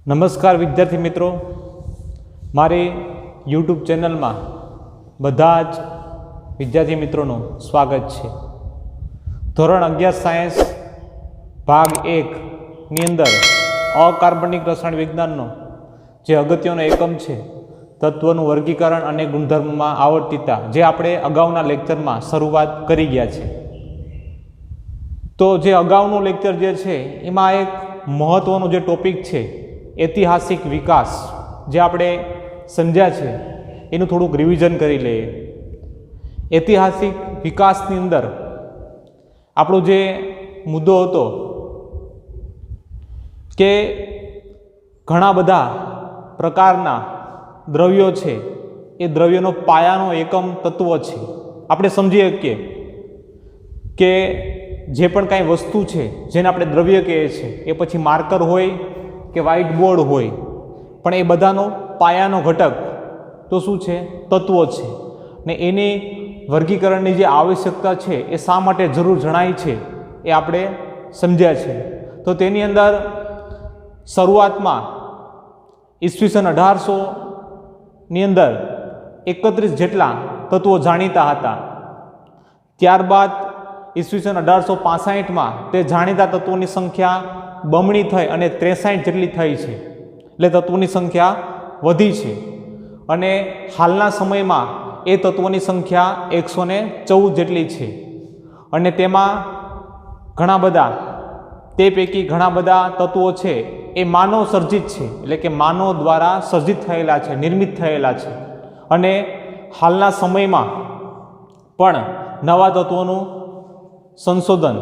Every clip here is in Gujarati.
નમસ્કાર વિદ્યાર્થી મિત્રો, મારી યુટ્યુબ ચેનલમાં બધા જ વિદ્યાર્થી મિત્રોનું સ્વાગત છે. ધોરણ 11 સાયન્સ ભાગ 1ની અંદર અકાર્બનિક રસાયણ વિજ્ઞાનનો જે અગત્યનો એકમ છે તત્વનું વર્ગીકરણ અને ગુણધર્મમાં આવર્તિતા, જે આપણે અગાઉના લેક્ચરમાં શરૂઆત કરી ગયા છે. તો જે અગાઉનું લેક્ચર જે છે એમાં એક મહત્વનો જે ટોપિક છે ઐતિહાસિક વિકાસ, જે આપણે સમજ્યા છે એનું થોડુંક રિવિઝન કરી લઈએ. ઐતિહાસિક વિકાસની અંદર આપણો જે મુદ્દો હતો કે ઘણા બધા પ્રકારના દ્રવ્યો છે, એ દ્રવ્યનો પાયાનો એકમ તત્વ છે. આપણે સમજી શકીએ કે જે પણ કાંઈ વસ્તુ છે જેને આપણે દ્રવ્ય કહીએ છીએ, એ પછી માર્કર હોય કે વ્હાઇટ બોર્ડ હોય, પણ એ બધાનો પાયાનો ઘટક તો શું છે? તત્વો છે. ને એની વર્ગીકરણની જે આવશ્યકતા છે એ શા માટે જરૂર જણાય છે એ આપણે સમજ્યા છે. તો તેની અંદર શરૂઆતમાં ઈસવીસન 1800ની અંદર 31 જેટલા તત્વો જાણીતા હતા. ત્યારબાદ ઈસવીસન 1865માં તે જાણીતા તત્વોની સંખ્યા બમણી થઈ અને 63 જેટલી થઈ છે. એટલે તત્વોની સંખ્યા વધી છે અને હાલના સમયમાં એ તત્વોની સંખ્યા 114 જેટલી છે. અને તેમાં ઘણા બધા, તે પૈકી ઘણા બધા તત્વો છે એ માનવ સર્જિત છે, એટલે કે માનવ દ્વારા સર્જિત થયેલા છે, નિર્મિત થયેલા છે. અને હાલના સમયમાં પણ નવા તત્વોનું સંશોધન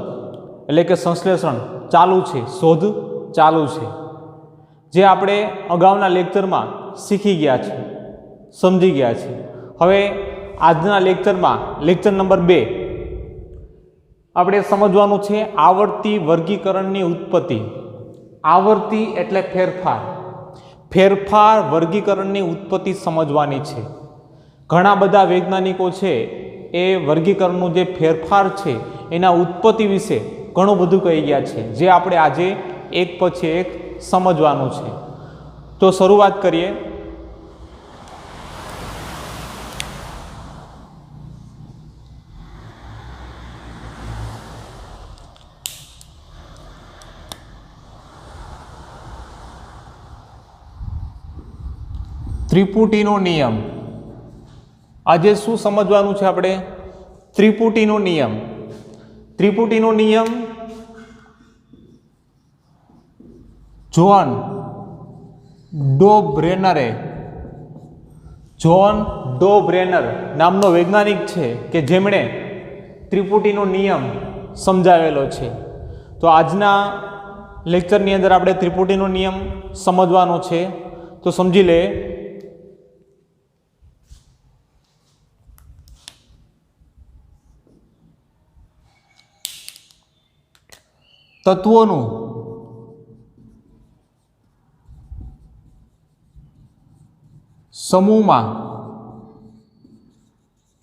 એટલે કે સંશ્લેષણ ચાલુ છે, શોધ ચાલુ છે, જે આપણે અગાઉના લેક્ચરમાં શીખી ગયા છે, સમજી ગયા છે. હવે આજના લેક્ચરમાં લેક્ચર નંબર 2 આપણે સમજવાનું છે આવર્તી વર્ગીકરણની ઉત્પત્તિ. આવર્તી એટલે ફેરફાર. ફેરફાર વર્ગીકરણની ઉત્પત્તિ સમજવાની છે. ઘણા બધા વૈજ્ઞાનિકો છે એ વર્ગીકરણનું જે ફેરફાર છે એના ઉત્પત્તિ વિશે ઘણું બધું કહી ગયા છે, જે આપણે આજે એક પછી એક સમજવાનું છે. તો શરૂઆત કરીએ. ત્રિપુટીનો નિયમ. આજે શું સમજવાનું છે આપણે? ત્રિપુટીનો નિયમ. ત્રિપુટીનો નિયમ જોન ડો બ્રેનર નામનો વૈજ્ઞાનિક છે કે જેમણે ત્રિપુટીનો નિયમ સમજાવેલો છે. તો આજના લેક્ચરની અંદર આપણે ત્રિપુટીનો નિયમ સમજવાનો છે. તો સમજી લે. તત્વોનું સમૂહમાં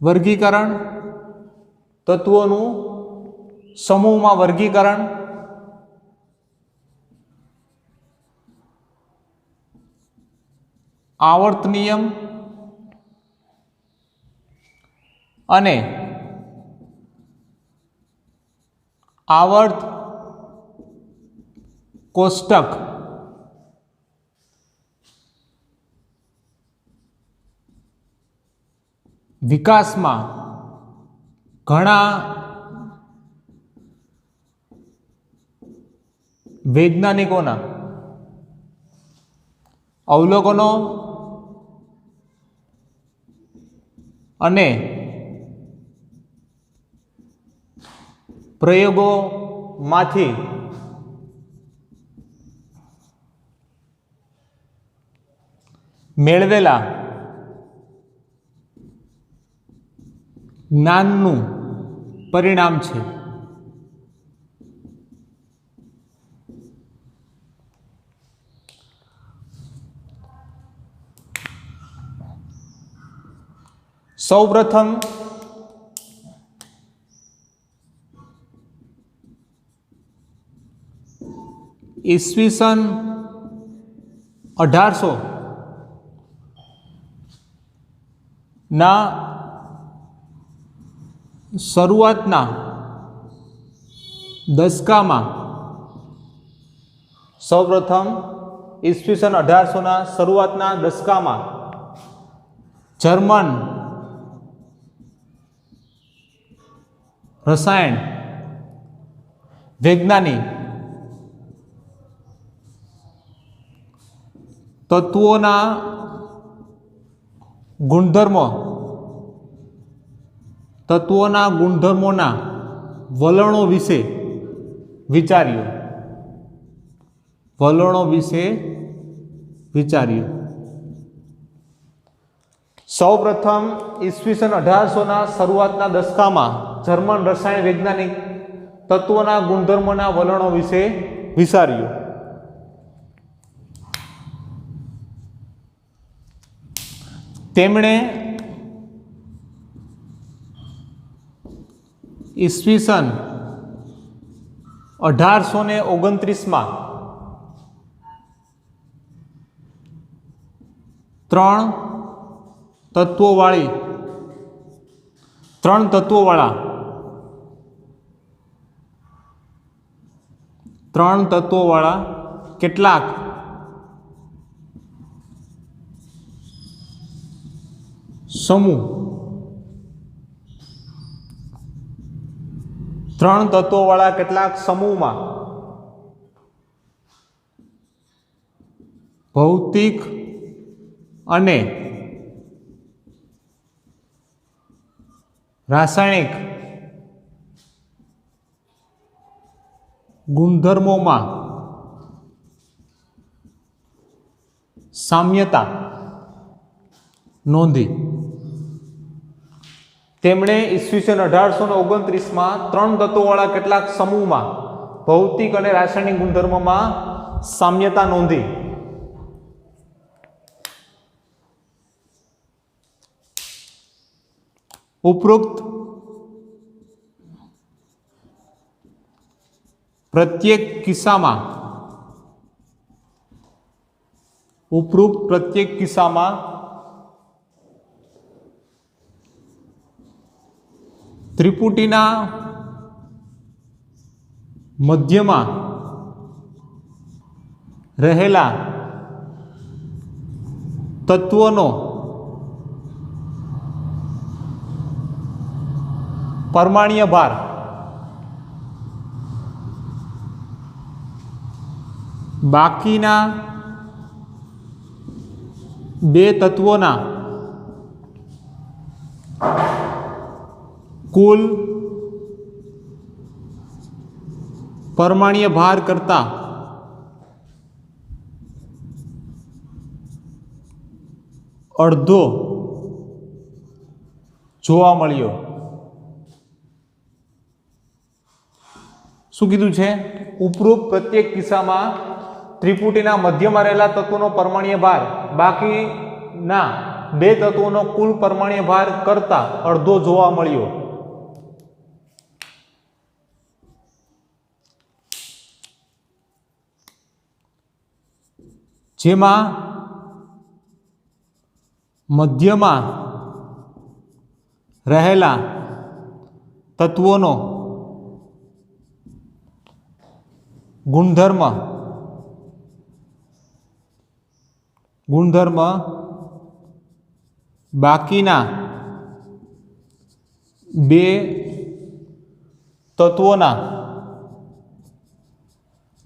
વર્ગીકરણ, તત્વોનું સમૂહમાં વર્ગીકરણ, આવર્ત નિયમ અને આવર્ત કોષ્ટક વિકાસમાં ઘણા વૈજ્ઞાનિકોના અવલોકનો અને પ્રયોગોમાંથી મેળવેલા જ્ઞાનનું પરિણામ છે. સૌપ્રથમ ઈસવીસન 1800 ના શરૂઆતના દશકામાં સૌપ્રથમ ઈસવીસન 1800ના શરૂઆતના દશકામાં જર્મન રસાયણ વૈજ્ઞાનિક તત્વોના ગુણધર્મોના વલણો વિશે વિચાર્યું. સૌપ્રથમ ઈસવીસન 1800ના શરૂઆતના દશકામાં જર્મન રસાયણ વૈજ્ઞાનિક તત્વોના ગુણધર્મોના વલણો વિશે વિચાર્યું. તેમણે ઈસવીસન 1829માં ત્રણ તત્વોવાળા કેટલાક સમૂહમાં ભૌતિક અને રાસાયણિક ગુણધર્મોમાં સામ્યતા નોંધી. તેમણે ઈસવીસન 1829માં ત્રણ તત્વોવાળા કેટલાક સમૂહમાં ભૌતિક અને રાસાયણિક ગુણધર્મોમાં સામ્યતા નોંધી. ઉપરોક્ત પ્રત્યેક કિસ્સામાં ત્રિપુટીના મધ્યમાં રહેલા તત્વોનો પરમાણ્વીય ભાર બાકીના બે તત્વોના કુલ પરમાણ્વીય ભાર કરતા અડધો જોવા મળ્યો. શું કીધું છે? ઉપરોક્ત પ્રત્યેક કિસ્સામાં ત્રિપુટીના મધ્યમાં રહેલા તત્વોનો પરમાણ્વીય ભાર બાકીના બે તત્વોનો કુલ પરમાણ્વીય ભાર કરતા અડધો જોવા મળ્યો. જેમાં મધ્યમાં રહેલા તત્વોનો ગુણધર્મ બાકીના બે તત્વોના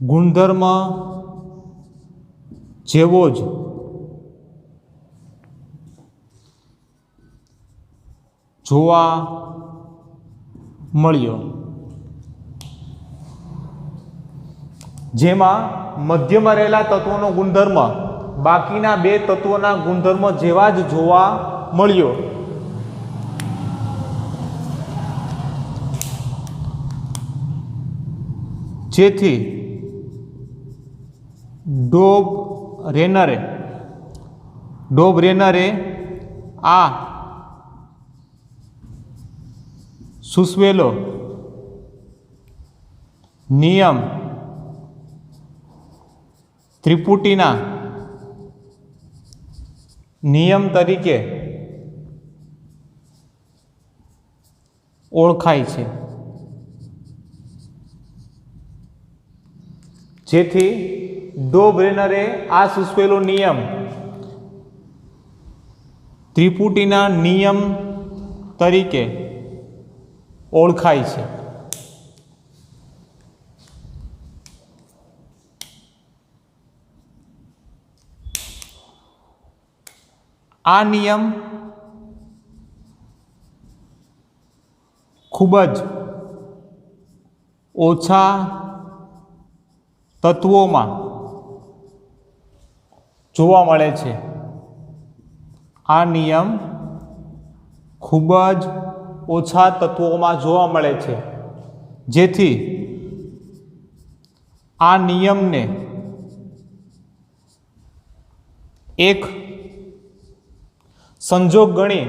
ગુણધર્મ જેવો જ જોવા મળ્યો. જેમાં મધ્યમાં રહેલા તત્વોનો ગુણધર્મ બાકીના બે તત્વોના ગુણધર્મ જેવા જ જોવા મળ્યો. જેથી ડોબ રેનરે આ સૂચવેલો નિયમ ત્રિપુટીના નિયમ તરીકે ઓળખાય છે, જેથી ડો બ્રેનરે આ સૂચવેલો નિયમ ત્રિપુટીના નિયમ તરીકે ઓળખાય છે. આ નિયમ ખૂબ જ ઓછા તત્વોમાં જોવા મળે છે. આ નિયમ ખૂબ જ ઓછા તત્વોમાં જોવા મળે છે, જેથી આ નિયમને એક સંજોગ ગણી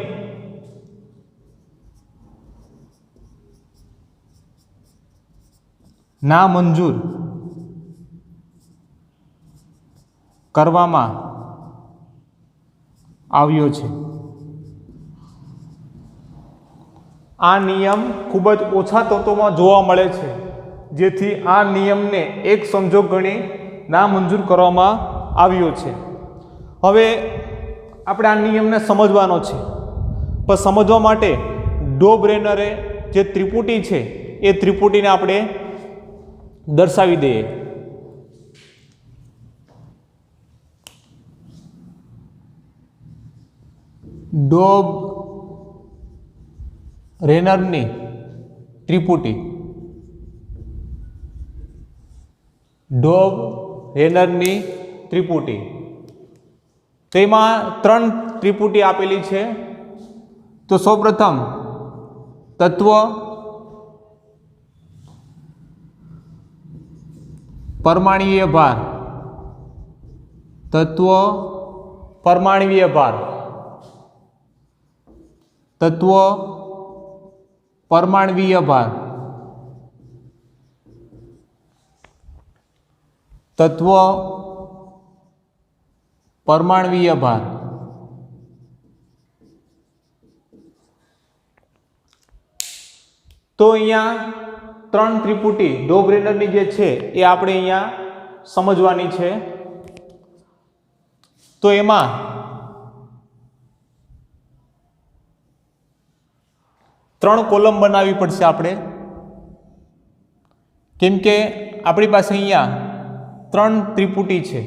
નામંજૂર કરવામાં આવ્યો છે. આ નિયમ ખૂબ જ ઓછા તત્વોમાં જોવા મળે છે, જેથી આ નિયમને એક સંજોગ ગણી નામંજૂર કરવામાં આવ્યો છે. હવે આપણે આ નિયમને સમજવાનો છે, પણ સમજવા માટે ડો બ્રેનરે જે ત્રિપુટી છે એ ત્રિપુટીને આપણે દર્શાવી દઈએ. ડો રેનરની ત્રિપુટી. ડો રેનરની ત્રિપુટી, તેમાં 3 ત્રિપુટી આપેલી છે. તો સૌપ્રથમ તત્વ, પરમાણ્વીય ભાર, તત્વ, પરમાણ્વીય ભાર, તત્વ, પરમાણ્વીય ભાર, તત્વ, પરમાણ્વીય ભાર. તો અહીંયા 3 ત્રિપુટી ડો બ્રેનરની જે છે એ આપણે અહીંયા સમજવાની છે. તો એમાં ત્રણ કોલમ બનાવવી પડશે આપણે, કેમ કે આપણી પાસે અહીંયા 3 ત્રિપુટી છે.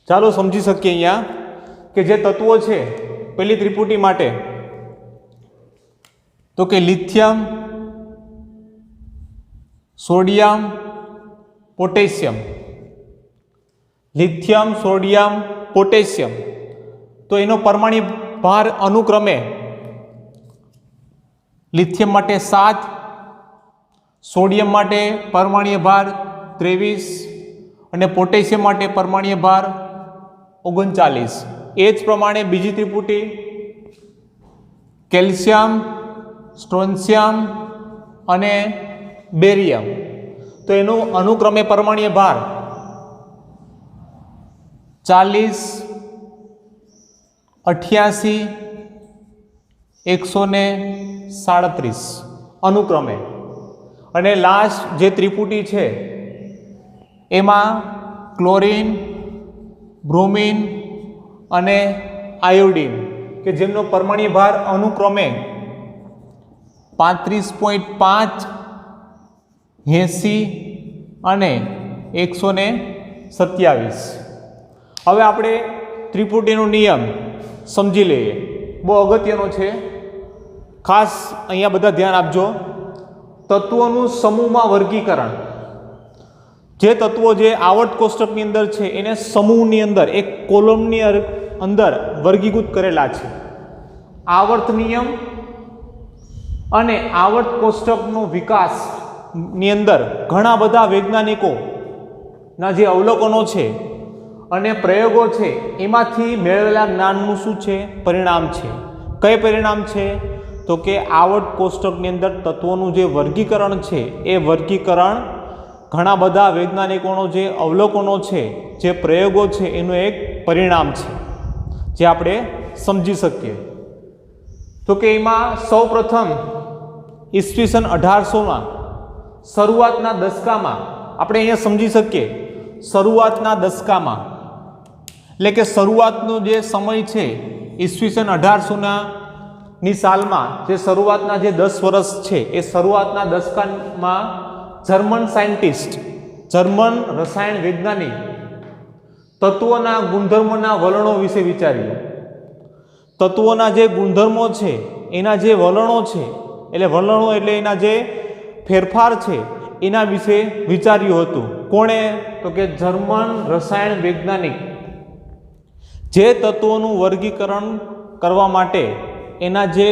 ચાલો સમજી શકીએ અહીંયા કે જે તત્વો છે પહેલી ત્રિપુટી માટે, તો કે lithium, sodium, potassium. Lithium, sodium, potassium. તો એનો પરમાણુ ભાર અનુક્રમે લિથિયમ માટે 7, સોડિયમ માટે પરમાણ્વીય ભાર 23 અને પોટેશિયમ માટે પરમાણ્વીય ભાર 39. એ જ પ્રમાણે બીજી ત્રિપુટી કેલ્શિયમ, સ્ટ્રોન્શિયમ અને બેરિયમ. તો એનું અનુક્રમે પરમાણ્વીય ભાર 40, 88, 137 અનુક્રમે. અને લાસ્ટ જે ત્રિપુટી છે એમાં ક્લોરીન, બ્રોમિન અને આયોડિન કે જેમનો પરમાણ્વીય ભાર અનુક્રમે 35.5, 80 અને 127. હવે આપણે ત્રિપુટીનો નિયમ સમજી લઈએ, બહુ અગત્યનો છે. ખાસ અહીંયા બધા ધ્યાન આપજો. તત્વોનું સમૂહમાં વર્ગીકરણ. જે તત્વો જે આવર્ત કોષ્ટકની અંદર છે એને સમૂહની અંદર એક કોલમની અંદર વર્ગીકૃત કરેલા છે. આવર્ત નિયમ અને આવર્ત કોષ્ટકનો વિકાસ ની અંદર ઘણા બધા વૈજ્ઞાનિકો ના જે અવલોકનો છે અને પ્રયોગો છે એમાંથી મેળવેલા જ્ઞાનનું શું છે? પરિણામ છે. કઈ પરિણામ છે? તો કે આવર્ત કોષ્ટકની અંદર તત્વોનું જે વર્ગીકરણ છે એ વર્ગીકરણ ઘણા બધા વૈજ્ઞાનિકોનો જે અવલોકનો છે, જે પ્રયોગો છે એનું એક પરિણામ છે જે આપણે સમજી શકીએ. તો કે એમાં સૌ પ્રથમ ઈસવીસન 1800માં શરૂઆતના દશકામાં આપણે અહીંયા સમજી શકીએ, શરૂઆતના દશકામાં એટલે કે શરૂઆતનો જે સમય છે ઈસવીસન 1800ની સાલમાં જે શરૂઆતના જે 10 વર્ષ છે એ શરૂઆતના દશકામાં જર્મન સાયન્ટિસ્ટ, જર્મન રસાયણ વૈજ્ઞાનિક તત્વોના ગુણધર્મોના વલણો વિશે વિચાર્યું. તત્વોના જે ગુણધર્મો છે એના જે વલણો છે, એટલે વલણો એટલે એના જે ફેરફાર છે એના વિશે વિચાર્યું હતું. કોણે? તો કે જર્મન રસાયણ વૈજ્ઞાનિક જે તત્વોનું વર્ગીકરણ કરવા માટે એના જે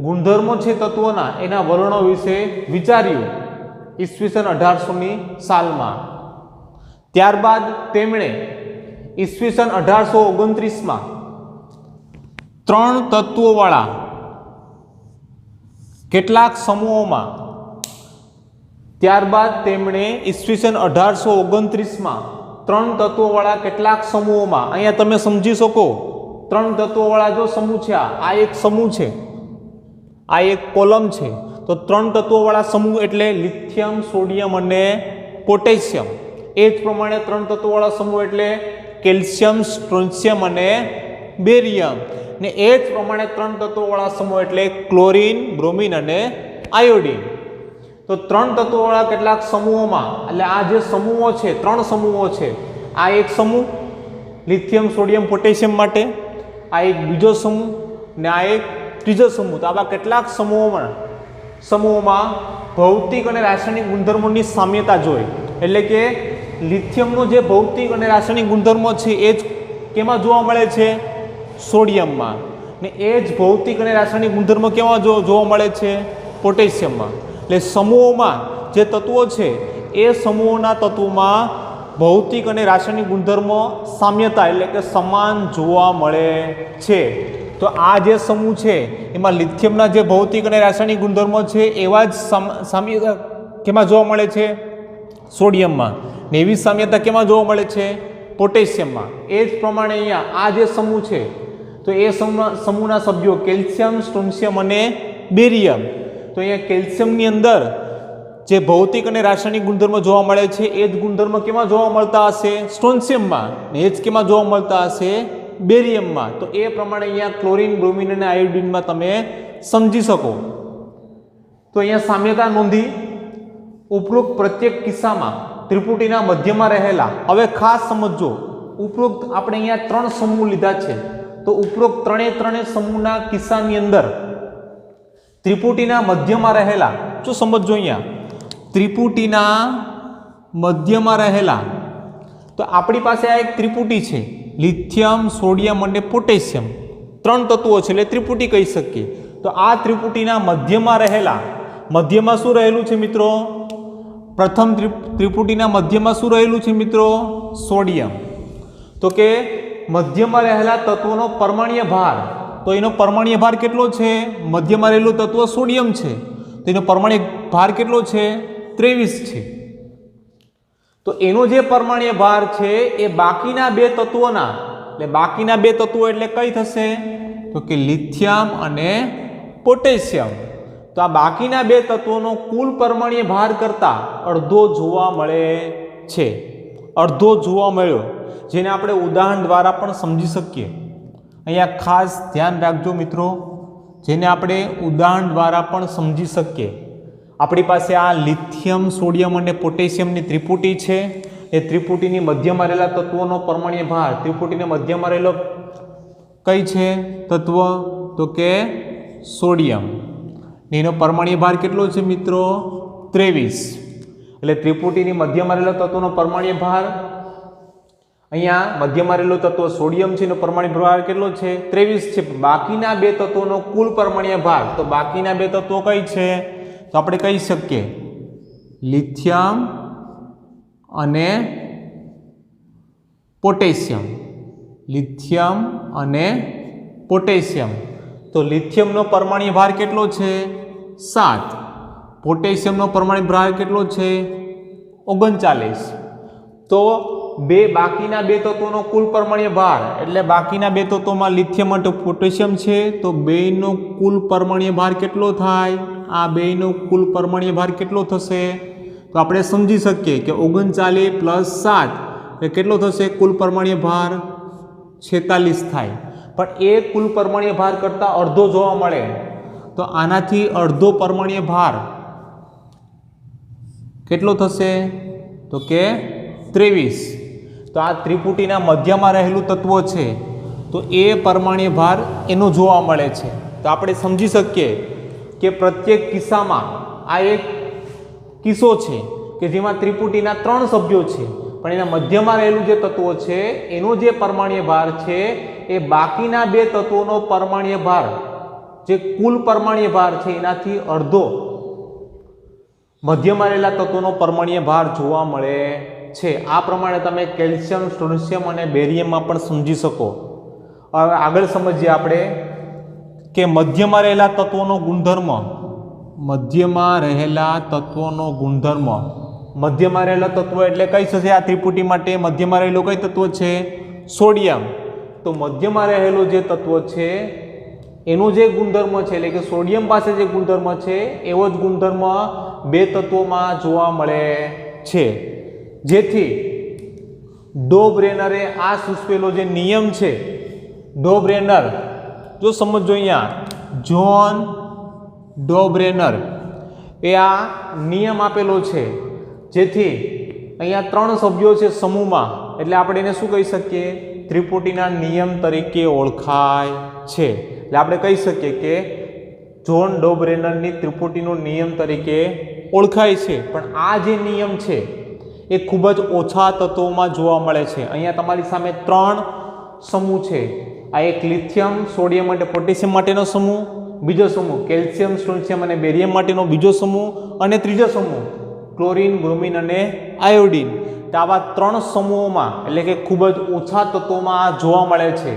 ગુણધર્મો છે તત્વોના એના વલણો વિશે વિચાર્યું ઈસવીસન 1800ની સાલમાં. ત્યારબાદ તેમણે ઈસવીસન 1829માં 3 તત્વોવાળા કેટલાક સમૂહોમાં ત્યારબાદ તેમણે ઈસવીસન 1829માં 3 તત્વોવાળા કેટલાક સમૂહોમાં, અહીંયા તમે સમજી શકો 3 તત્વોવાળા જો સમૂહ છે, આ એક સમૂહ છે, આ એક કોલમ છે, તો 3 તત્વોવાળા સમૂહ એટલે લિથિયમ, સોડિયમ અને પોટેશિયમ. એ જ પ્રમાણે 3 તત્વોવાળા સમૂહ એટલે કેલ્શિયમ, સ્ટ્રોન્શિયમ અને બેરિયમ. ને એ જ પ્રમાણે 3 તત્વોવાળા સમૂહ એટલે ક્લોરીન, બ્રોમિન અને આયોડિન. તો 3 તત્વોવાળા કેટલાક સમૂહોમાં, એટલે આ જે સમૂહો છે 3 સમૂહો છે, આ એક સમૂહ લિથિયમ, સોડિયમ, પોટેશિયમ માટે, આ એક બીજો સમૂહ ને આ એક ત્રીજો સમૂહ. તો આવા કેટલાક સમૂહોમાં ભૌતિક અને રાસાયણિક ગુણધર્મોની સામ્યતા જોઈ. એટલે કે લિથિયમનો જે ભૌતિક અને રાસાયણિક ગુણધર્મો છે એ જ કેમાં જોવા મળે છે? સોડિયમમાં. ને એ જ ભૌતિક અને રાસાયણિક ગુણધર્મો કેમાં જોવા મળે છે? પોટેશિયમમાં. એટલે સમૂહોમાં જે તત્વો છે એ સમૂહોના તત્વોમાં ભૌતિક અને રાસાયણિક ગુણધર્મો સામ્યતા એટલે કે સમાન જોવા મળે છે. તો આ જે સમૂહ છે એમાં લિથિયમના જે ભૌતિક અને રાસાયણિક ગુણધર્મો છે એવા જ સામ્યતા કેમાં જોવા મળે છે? સોડિયમમાં. ને એવી સામ્યતા કેમાં જોવા મળે છે? પોટેશિયમમાં. એ જ પ્રમાણે અહીંયા આ જે સમૂહ છે તો એ સમૂહના સભ્યો કેલ્શિયમ, સ્ટ્રોન્શિયમ અને બેરિયમ. તો અહીંયા કેલ્શિયમની અંદર જે ભૌતિક અને રાસાયણિક ગુણધર્મો જોવા મળે છે એ જ ગુણધર્મો કેમાં જોવા મળતા હશે? સ્ટ્રોન્શિયમમાં. ને એ જ કેમાં જોવા મળતા હશે? બેરિયમમાં. તો એ પ્રમાણે અહીંયા ક્લોરીન, બ્રોમિન અને આયોડિનમાં તમે સમજી શકો. તો અહીંયા સામ્યતા નોંધી. ઉપરોક્ત પ્રત્યેક કિસ્સામાં ત્રિપુટીના મધ્યમાં રહેલા, હવે ખાસ સમજો, ઉપરોક્ત આપણે અહીંયા 3 સમૂહ લીધા છે, તો ઉપરોક્ત ત્રણે સમૂહના કિસ્સાની અંદર ત્રિપુટીના મધ્યમાં રહેલા, શું સમજો અહીંયા? ત્રિપુટીના મધ્યમાં રહેલા, તો આપણી પાસે આ એક ત્રિપુટી છે, લિથિયમ, સોડિયમ અને પોટેશિયમ 3 તત્વો છે એટલે ત્રિપુટી કહી શકીએ. તો આ ત્રિપુટીના મધ્યમાં રહેલા, મધ્યમાં શું રહેલું છે મિત્રો? પ્રથમ ત્રિપુટીના મધ્યમાં શું રહેલું છે મિત્રો? સોડિયમ. તો કે મધ્યમાં રહેલા તત્વોનો પરમાણ્વીય ભાર, તો એનો પરમાણ્વીય ભાર કેટલો છે? મધ્યમાં રહેલું તત્વ સોડિયમ છે તો એનો પરમાણ્વીય ભાર કેટલો છે? 23 છે. તો એનો જે પરમાણ્વીય ભાર છે એ બાકીના 2 તત્વોના, એટલે બાકીના 2 તત્વો એટલે કઈ થશે? તો કે લિથિયમ અને પોટેશિયમ. તો આ બાકીના 2 તત્વોનો કુલ પરમાણ્વીય ભાર કરતાં અડધો જોવા મળે છે. અડધો જોવા મળ્યો, જેને આપણે ઉદાહરણ દ્વારા પણ સમજી શકીએ. અહીંયા ખાસ ધ્યાન રાખજો મિત્રો, જેને આપણે ઉદાહરણ દ્વારા પણ સમજી શકીએ. આપણી પાસે આ લિથિયમ, સોડિયમ અને પોટેશિયમની ત્રિપુટી છે. એ ત્રિપુટીની મધ્યમાં રહેલા તત્વોનો પરમાણ્વીય ભાર, ત્રિપુટીની મધ્યમાં રહેલો કઈ છે તત્વ? તો કે સોડિયમ. એનો પરમાણ્વીય ભાર કેટલો છે મિત્રો? 23. એટલે ત્રિપુટીની મધ્યમાં રહેલો તત્વનો પરમાણ્વીય ભાર, અહીંયા મધ્યમાં રહેલો તત્વ સોડિયમ છે, એનો પરમાણ્વીય ભાર કેટલો છે? 23 છે. બાકીના 2 તત્વોનો કુલ પરમાણ્વીય ભાર, તો બાકીના 2 તત્વો કઈ છે? તો આપણે કહી શકીએ લિથિયમ અને પોટેશિયમ. લિથિયમ અને પોટેશિયમ. તો લિથિયમનો પરમાણ્વીય ભાર કેટલો છે? 7. પોટેશિયમનો પરમાણ્વીય ભાર કેટલો છે? 39. તો બાકીના બે તત્વોનો કુલ પરમાણ્વીય ભાર એટલે બાકીના બે તત્વોમાં લિથિયમ અને પોટેશિયમ છે, તો બેયનો કુલ પરમાણ્વીય ભાર કેટલો થાય? આ બેયનો કુલ પરમાણ્વીય ભાર કેટલો થશે? તો આપણે સમજી શકીએ કે 39 + 7 એ કેટલો થશે? કુલ પરમાણ્વીય ભાર 46 થાય. પણ એ કુલ પરમાણ્વીય ભાર કરતાં અડધો જોવા મળે, તો આનાથી અડધો પરમાણ્વીય ભાર કેટલો થશે? તો કે 23. તો આ ત્રિપુટીના મધ્યમાં રહેલું તત્વ છે, તો એ પરમાણ્વીય ભાર એનો જોવા મળે છે. તો આપણે સમજી શકીએ કે પ્રત્યેક કિસ્સામાં આ એક કિસ્સો છે કે જેમાં ત્રિપુટીના 3 સભ્યો છે, પણ એના મધ્યમાં રહેલું જે તત્વ છે એનો જે પરમાણ્વીય ભાર છે એ બાકીના બે તત્વોનો પરમાણ્વીય ભાર, જે કુલ પરમાણ્વીય ભાર છે એનાથી અડધો મધ્યમાં રહેલા તત્વોનો પરમાણ્વીય ભાર જોવા મળે છે. આ પ્રમાણે તમે કેલ્શિયમ, સ્ટ્રોન્શિયમ અને બેરિયમમાં પણ સમજી શકો. હવે આગળ સમજીએ આપણે કે મધ્યમાં રહેલા તત્વોનો ગુણધર્મ. મધ્યમાં રહેલા તત્વોનો ગુણધર્મ. મધ્યમાં રહેલા તત્વો એટલે કઈ થશે? આ ત્રિપુટી માટે મધ્યમાં રહેલો કઈ તત્વ છે? સોડિયમ. તો મધ્યમાં રહેલો જે તત્વ છે એનો જે ગુણધર્મ છે એટલે કે સોડિયમ પાસે જે ગુણધર્મ છે એવો જ ગુણધર્મ બે તત્વોમાં જોવા મળે છે. જેથી ડો બ્રેનરે આ સૂચવેલો જે નિયમ છે, ડો બ્રેનર, જો સમજો અહીંયા જ્હોન ડો બ્રેનર એ આ નિયમ આપેલો છે, જેથી અહીંયા 3 સભ્યો છે સમૂહમાં, એટલે આપણે એને શું કહી શકીએ? ત્રિપુટીના નિયમ તરીકે ઓળખાય છે. એટલે આપણે કહી શકીએ કે જ્હોન ડો બ્રેનરની ત્રિપુટીનો નિયમ તરીકે ઓળખાય છે. પણ આ જે નિયમ છે એ ખૂબ જ ઓછા તત્વોમાં જોવા મળે છે. અહીંયા તમારી સામે 3 સમૂહ છે. આ એક લિથિયમ, સોડિયમ અને પોટેશિયમ માટેનો સમૂહ, બીજો સમૂહ કેલ્શિયમ, સ્ટ્રોન્શિયમ અને બેરિયમ માટેનો બીજો સમૂહ, અને ત્રીજો સમૂહ ક્લોરીન, બ્રોમિન અને આયોડિન. તો આવા 3 સમૂહોમાં એટલે કે ખૂબ જ ઓછા તત્વોમાં આ જોવા મળે છે.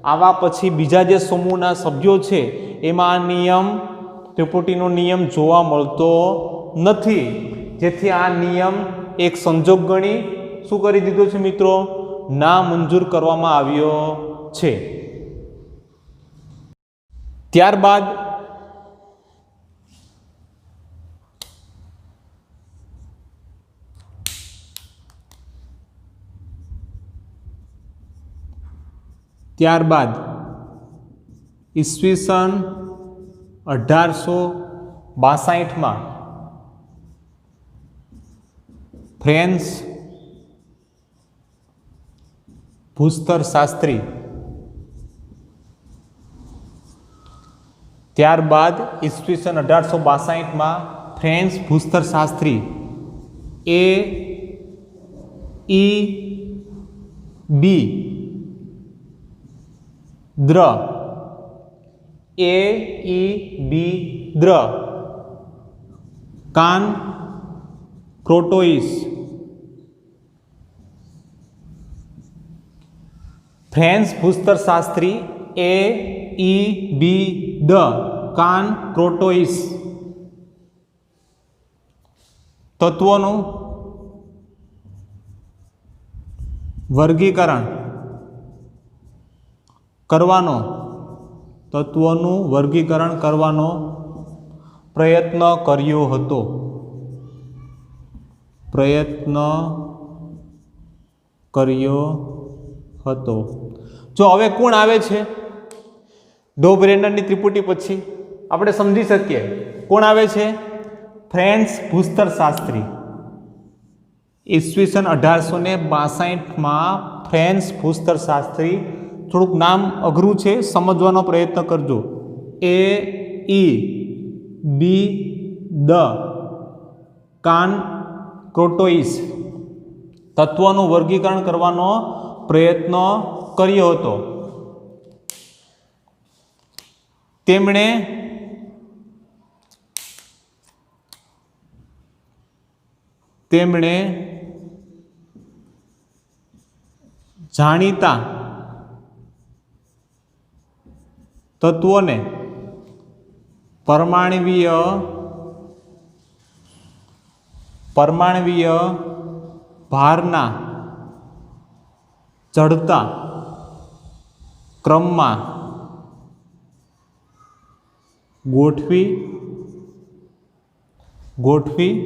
આવા પછી બીજા જે સમૂહના સભ્યો છે એમાં આ નિયમ, ત્રિપુટીનો નિયમ જોવા મળતો નથી. જેથી આ નિયમ એક સંજોગ ગણી શું કરી દીધો છે મિત્રો? ના મંજૂર કરવામાં આવ્યો છે. ત્યારબાદ ઈસવીસન 1862માં ફ્રેન્સ ભૂસ્તરશાસ્ત્રી, ત્યારબાદ ઈસવીસન 1862માં ફ્રેન્ચ ભૂસ્તરશાસ્ત્રી AEB દ્ર કાન ક્રોટોઇસ, ફ્રેન્ચ ભૂસ્તરશાસ્ત્રી AEB કાન ક્રોટોઇસ તત્વોનું વર્ગીકરણ કરવાનો પ્રયત્ન કર્યો હતો. જો હવે કોણ આવે છે ડો બ્રેનરની ત્રિપુટી પછી? આપણે સમજી શકીએ કોણ આવે છે? ફ્રેન્ચ ભૂસ્તરશાસ્ત્રી. ઈસવીસન 1862માં ફ્રેન્ચ ભૂસ્તરશાસ્ત્રી, થોડુંક નામ અઘરું છે, સમજવાનો પ્રયત્ન કરજો. AEB કાન ક્રોટોઇસ તત્વનું વર્ગીકરણ કરવાનો પ્રયત્ન કર્યો હતો. તેમણે તેમણે જાણીતા તત્વોને પરમાણવીય ભારના ચડતા ક્રમમાં ગોઠવી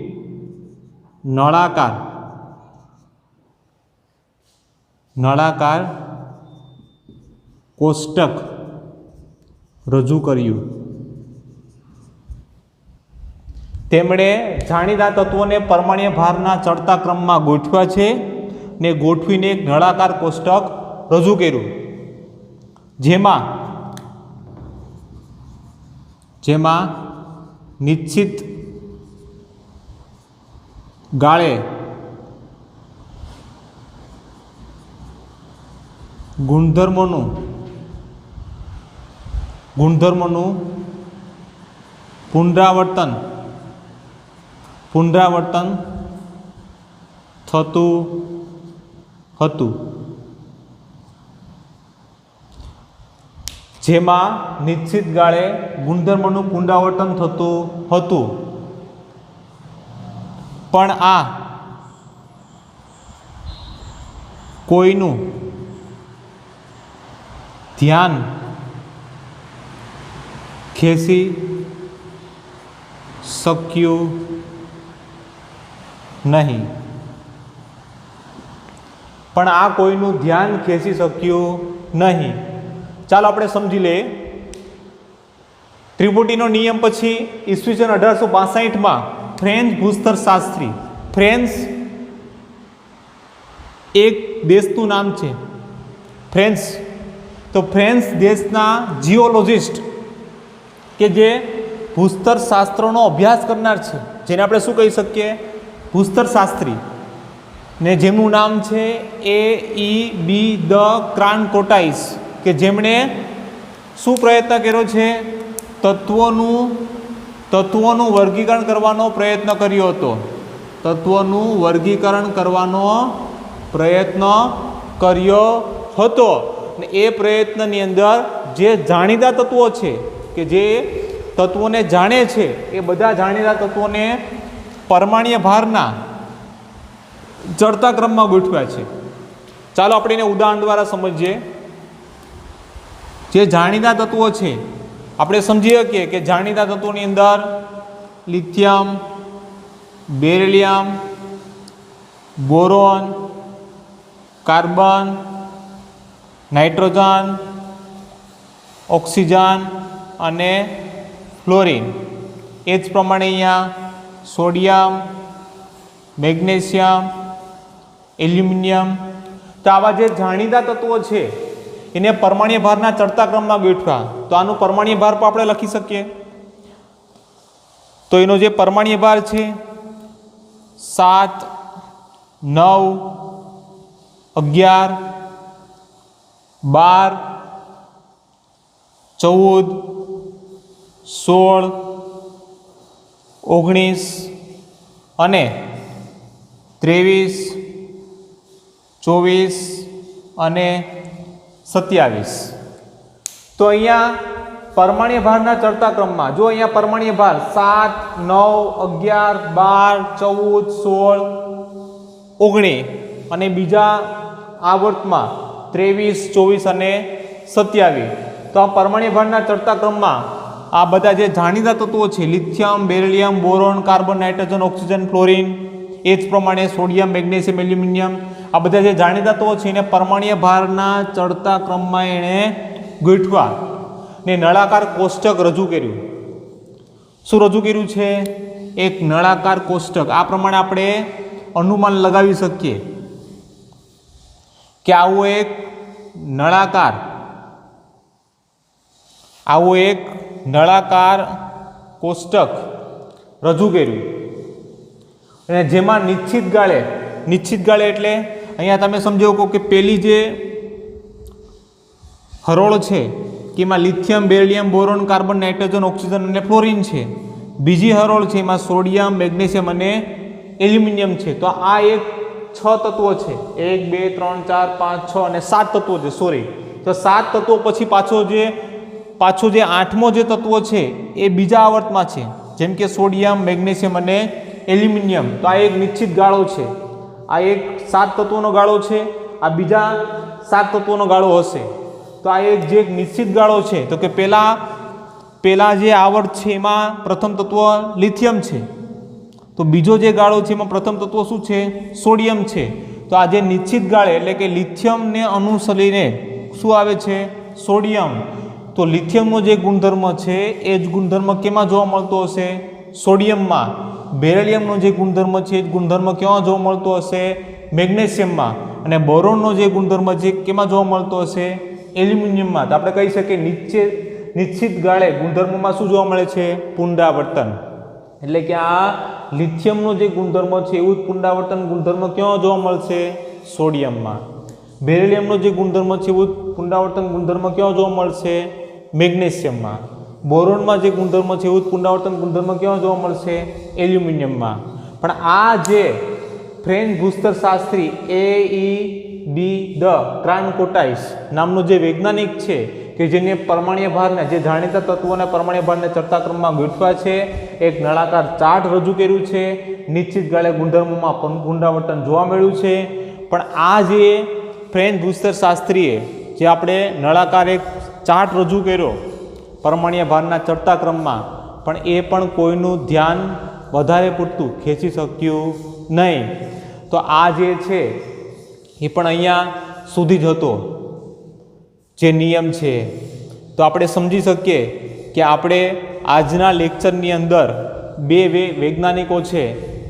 નળાકાર કોષ્ટક રજૂ કર્યું. તેમણે જાણીતા તત્વોને પરમાણ્વીય ભારના ચડતા ક્રમમાં ગોઠવ્યા છે ને ગોઠવીને એક નળાકાર કોષ્ટક રજૂ કર્યું, જેમાં નિશ્ચિત ગાળે ગુણધર્મોનું પુનરાવર્તન થતું હતું. જેમાં નિશ્ચિત ગાળે ગુણધર્મોનું પુનરાવર્તન થતું હતું, પણ આ કોઈનું ધ્યાન ખેંચી શક્યું નહીં. ચાલો આપણે સમજી લઈએ. ત્રિપુટીનો નિયમ પછી ઈસવીસન 1862માં ફ્રેન્ચ ભૂસ્તરશાસ્ત્રી, ફ્રેન્ચ એક દેશનું નામ છે ફ્રેન્ચ, તો ફ્રેન્ચ દેશના જીઓલોજિસ્ટ કે જે ભૂસ્તરશાસ્ત્રનો અભ્યાસ કરનાર છે, જેને આપણે શું કહી શકીએ, ભૂસ્તરશાસ્ત્રી, ને જેમનું નામ છે A.E.B. ધ ક્રાનકોટાઇસ, કે જેમણે શું પ્રયત્ન કર્યો છે, તત્વોનું વર્ગીકરણ કરવાનો પ્રયત્ન કર્યો હતો. તત્વોનું વર્ગીકરણ કરવાનો પ્રયત્ન કર્યો હતો ને એ પ્રયત્નની અંદર જે જાણીતા તત્વો છે, કે જે તત્વોને જાણે છે, એ બધા જાણીતા તત્વોને પરમાણ્વીય ભારના ચડતા ક્રમમાં ગોઠવ્યા છે. ચાલો આપણે એને ઉદાહરણ દ્વારા સમજીએ. જે જાણીતા તત્વો છે આપણે સમજી શકીએ કે જાણીતા તત્વોની અંદર lithium, beryllium, boron, carbon, nitrogen, oxygen અને ફ્લોરિન. એ જ પ્રમાણે અહીંયા સોડિયમ, મેગ્નેશિયમ, એલ્યુમિનિયમ. તો આવા જે જાણીતા તત્વો છે એને પરમાણ્વીય ભારના ચડતા ક્રમમાં ગોઠવ્યા. તો આનું પરમાણ્વીય ભાર પણ આપણે લખી શકીએ. તો એનો જે પરમાણ્વીય ભાર છે 7, 9, 11, 12, 14, 16, 19 અને 23, 24 અને 27. તો અહીંયા પરમાણ્વીય ભારના ચડતા ક્રમમાં જો અહીંયા પરમાણ્વીય ભાર 7, 9, 11, 12, 14, 19 અને બીજા આવર્તમાં 23, 24 અને 27. તો આ પરમાણ્વીય ભારના ચડતા ક્રમમાં આ બધા જે જાણીતા તત્વો છે lithium, beryllium, boron, carbon, nitrogen, oxygen, fluorine, એ જ પ્રમાણે સોડિયમ, મેગ્નેશિયમ, એલ્યુમિનિયમ, આ બધા જે જાણીતા તત્વો છે એને પરમાણ્વીય ભારના ચડતા ક્રમમાં એણે ગોઠવા ને નળાકાર કોષ્ટક રજૂ કર્યું. શું રજૂ કર્યું છે? એક નળાકાર કોષ્ટક. આ પ્રમાણે આપણે અનુમાન લગાવી શકીએ કે આવું એક નળાકાર કોષ્ટક રજૂ કર્યું અને જેમાં નિશ્ચિત ગાળે એટલે અહીંયા તમે સમજો કે પેલી જે હરોળ છે કે એમાં lithium, beryllium, boron, carbon, nitrogen, oxygen અને ફ્લોરિન છે. બીજી હરોળ છે એમાં સોડિયમ, મેગ્નેશિયમ અને એલ્યુમિનિયમ છે. તો આ એક 6 તત્વો છે. 1 2 3 4 5 6 અને 7 તત્વો છે. સોરી, તો 7 તત્વો પછી પાછો જે 8મો જે તત્વો છે એ બીજા આવર્તમાં છે, જેમ કે સોડિયમ, મેગ્નેશિયમ અને એલ્યુમિનિયમ. તો આ એક નિશ્ચિત ગાળો છે. આ એક 7 તત્વોનો ગાળો છે, આ બીજા 7 તત્વોનો ગાળો હશે. તો આ એક જે નિશ્ચિત ગાળો છે, તો કે પેલા જે આવર્ત છે એમાં પ્રથમ તત્વ લિથિયમ છે, તો બીજો જે ગાળો છે એમાં પ્રથમ તત્વ શું છે? સોડિયમ છે. તો આ જે નિશ્ચિત ગાળે એટલે કે લિથિયમને અનુસરીને શું આવે છે? સોડિયમ. તો લિથિયમનો જે ગુણધર્મ છે એ જ ગુણધર્મ કેમાં જોવા મળતો હશે? સોડિયમમાં. બેરિલિયમનો જે ગુણધર્મ છે એ જ ગુણધર્મ કેમાં જોવા મળતો હશે? મેગ્નેશિયમમાં. અને બોરોનનો જે ગુણધર્મ છે કેમાં જોવા મળતો હશે? એલ્યુમિનિયમમાં. તો આપણે કહી શકીએ નિશ્ચિત ગાળે ગુણધર્મમાં શું જોવા મળે છે? પુનરાવર્તન. એટલે કે આ લિથિયમનો જે ગુણધર્મ છે એવું જ પુનરાવર્તન ગુણધર્મ ક્યાં જોવા મળશે? સોડિયમમાં. બેરિલિયમનો જે ગુણધર્મ છે એવું જ પુનરાવર્તન ગુણધર્મ ક્યાં જોવા મળશે? મેગ્નેશિયમમાં. બોરોનમાં જે ગુણધર્મ છે એવું જ પુનરાવર્તન ગુણધર્મ ક્યાં જોવા મળશે? એલ્યુમિનિયમમાં. પણ આ જે ફ્રેન્ચ ભૂસ્તરશાસ્ત્રી A.E.B. ધ ક્રાનકોટાઇસ નામનો જે વૈજ્ઞાનિક છે કે જેને પરમાણ્વીય ભારને, જે જાણીતા તત્વોના પરમાણ્વીય ભારને ચડતા ક્રમમાં ગોઠવ્યા છે, એક નળાકાર ચાર્ટ રજૂ કર્યું છે. નિશ્ચિત ગાળે ગુણધર્મોમાં પુનરાવર્તન જોવા મળ્યું છે. પણ આ જે ફ્રેન્ચ ભૂસ્તરશાસ્ત્રીએ જે આપણે નળાકાર એક ચાર્ટ રજૂ કર્યો પરમાણ્વીય ભારના ચડતા ક્રમમાં, પણ એ પણ કોઈનું ધ્યાન વધારે પૂરતું ખેંચી શક્યું નહીં. તો આ જે છે એ પણ અહીંયા સુધી જ હતો જે નિયમ છે. તો આપણે સમજી શકીએ કે આપણે આજના લેક્ચરની અંદર બે વૈજ્ઞાનિકો છે,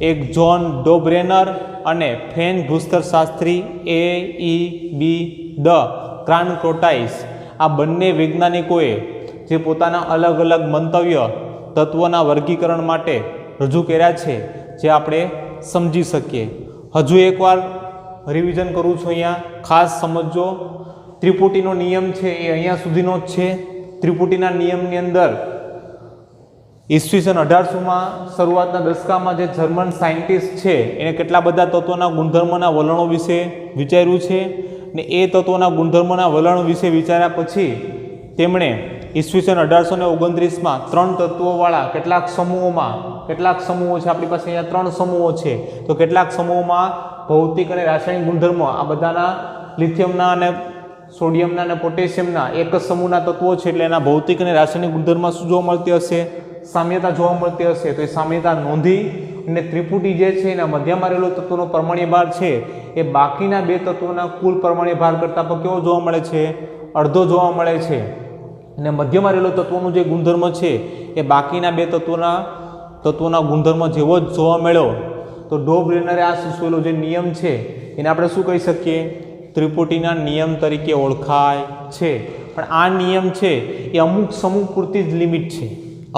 એક જ્હોન ડોબ્રેનર અને ફ્રેન્ચ ભૂસ્તરશાસ્ત્રી A.E.B. ધ ક્રાનકોટાઇસ. આ બંને વૈજ્ઞાનિકોએ જે પોતાના અલગ અલગ મંતવ્ય તત્વોના વર્ગીકરણ માટે રજૂ કર્યા છે, જે આપણે સમજી શકીએ. હજુ એકવાર રિવિઝન કરું છું. અહીંયા ખાસ સમજો, ત્રિપુટીનો નિયમ છે એ અહીંયા સુધીનો જ છે. ત્રિપુટીના નિયમની અંદર ઈસવીસન 1800માં શરૂઆતના દશકામાં જે જર્મન સાયન્ટિસ્ટ છે એને કેટલા બધા તત્વોના ગુણધર્મોના વલણો વિશે વિચાર્યું છે, ને એ તત્વોના ગુણધર્મોના વલણો વિશે વિચાર્યા પછી તેમણે ઈસવીસન 1829માં 3 તત્વોવાળા કેટલાક સમૂહો છે આપણી પાસે અહીંયા 3 સમૂહો છે. તો કેટલાક સમૂહોમાં ભૌતિક અને રાસાયણિક ગુણધર્મો આ બધાના લિથિયમના અને સોડિયમના અને પોટેશિયમના એક જ સમૂહના તત્વો છે, એટલે એના ભૌતિક અને રાસાયણિક ગુણધર્મમાં શું જોવા મળતી હશે? સામ્યતા જોવા મળતી હશે. તો એ સામ્યતા નોંધી અને ત્રિપુટી જે છે એના મધ્યમાં રહેલો તત્વનો પરમાણ્વીય ભાર છે એ બાકીના 2 તત્વોના કુલ પરમાણ્વીય ભાર કરતાં પણ કેવો જોવા મળે છે? અડધો જોવા મળે છે. અને મધ્યમાં રહેલો તત્વોનો જે ગુણધર્મ છે એ બાકીના 2 તત્વોના ગુણધર્મ જેવો જ જોવા મળ્યો. તો ડોબ્રેનરે આ સૂચવેલો જે નિયમ છે એને આપણે શું કહી શકીએ? ત્રિપુટીના નિયમ તરીકે ઓળખાય છે. પણ આ નિયમ છે એ અમુક સમૂહ પૂરતી જ લિમિટ છે,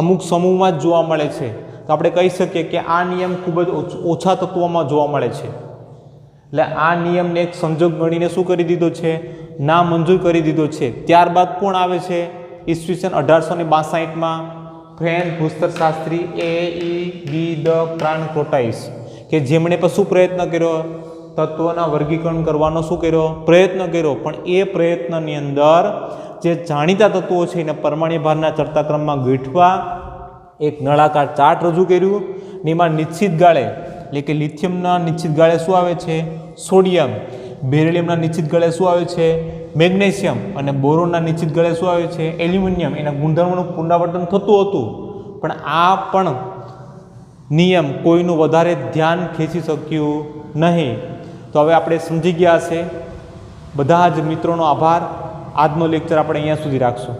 અમુક સમૂહમાં જ જોવા મળે છે. તો આપણે કહી શકીએ કે આ નિયમ ખૂબ જ ઓછા તત્વોમાં જોવા મળે છે. એટલે આ નિયમને એક સંજોગ ગણીને શું કરી દીધો છે? ના મંજૂર કરી દીધો છે. ત્યારબાદ કોણ આવે છે? ઈસવીસન 1862માં ફ્રેન્ચ ભૂસ્તરશાસ્ત્રી A.E.B. ધ ક્રાનકોટાઇસ, કે જેમણે પણ શું પ્રયત્ન કર્યો? તત્વોના વર્ગીકરણ કરવાનો શું કર્યો? પ્રયત્ન કર્યો. પણ એ પ્રયત્નની અંદર જે જાણીતા તત્વો છે એને પરમાણ્વીય ભારના ચડતા ક્રમમાં ગોઠવા એક નળાકાર ચાર્ટ રજૂ કર્યું. ને એમાં નિશ્ચિત ગાળે એટલે કે લિથિયમના નિશ્ચિત ગાળે શું આવે છે? સોડિયમ. બેરિલિયમના નિશ્ચિત ગાળે શું આવે છે? મેગ્નેશિયમ. અને બોરોનના નિશ્ચિત ગાળે શું આવે છે? એલ્યુમિનિયમ. એના ગુણધર્મોનું પુનરાવર્તન થતું હતું. પણ આ પણ નિયમ કોઈનું વધારે ધ્યાન ખેંચી શક્યું નહીં. તો હવે આપણે સમજી ગયા હશે. બધા જ મિત્રોનો આભાર. આજનો લેક્ચર આપણે અહીંયા સુધી રાખશું.